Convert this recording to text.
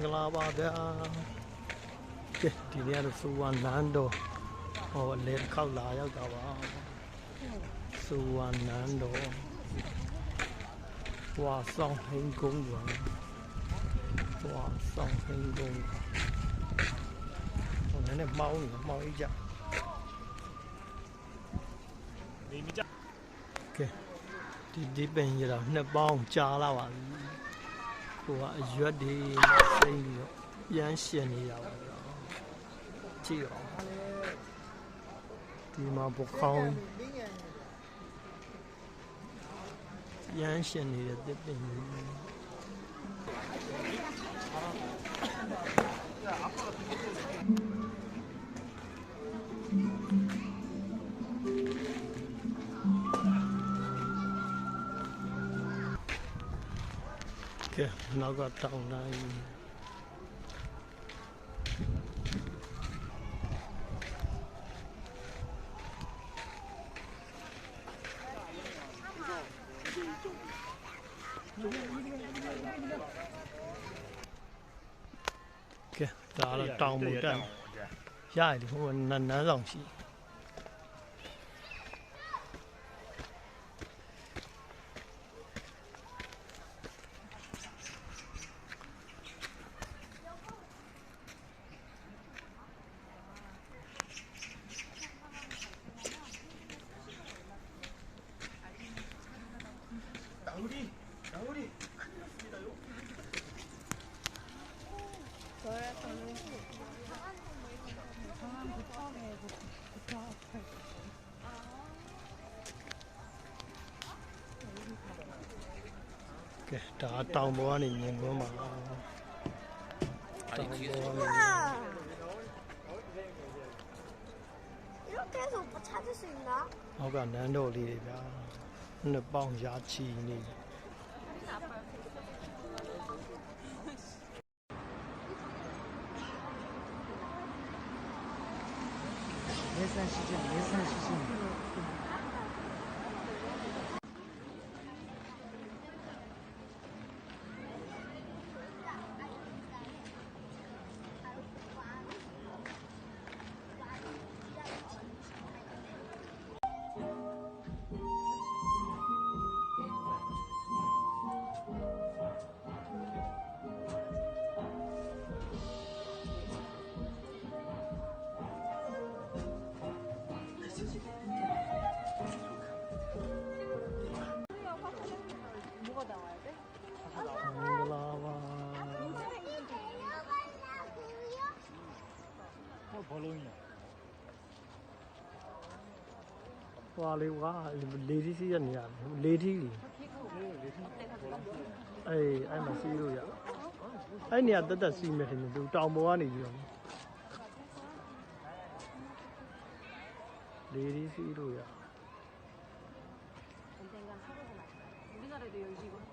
င်္ဂလာပါဗျာကဲဒီနေ့ကတော့စူဝါနန်းတော်ဟောလေတစ်ခေါက်လာရောက်တာပါစူဝါနန်းတော်ဝါဆောင်ဟင်းကုန်းတော်ဝါဆောင်ဟင်းကုန်းဟိုလည်းမောင်းကြီးကြနေမကြကဲဒီပင်ရတော့နှစ်ပေါင်းကြာလာပါပြီကိုကအရွက်တွေစိမ့်ပြီးတော့ရမ်းရှင်နေရပါတော့ကြည့်အောင်ဒီမှာပကောင်းရမ်းရှင်နေတဲ့တစ်ပင်ကဲနောက်ကတောင်းတိုင်းကဲဒါတော့တောင်းမှုတက်ရတယ်ဟိုနန်းဆောင်ရှိကဲဒါတောင်ပေါ်ကနေမြင်ကွန်းပါတောင်ပေါ်ကနေ이렇게 해서 오빠 찾을 수 있나? ဟောက်ကနန်းတော်လေးတွေဗျာနှစ်ပေါင်းရာချီနေဟွာလေးဝါလေးစီးရနေရတယ်လေးထီးလीအဲ့မှာစီးလို့ရအဲ့နေရာတက်စီးမယ်ထင်တယ်သူတောင်ပေါ်ကနေပြီးတော့လေးစီးလို့ရ언젠간 하고 우리나라도 열리고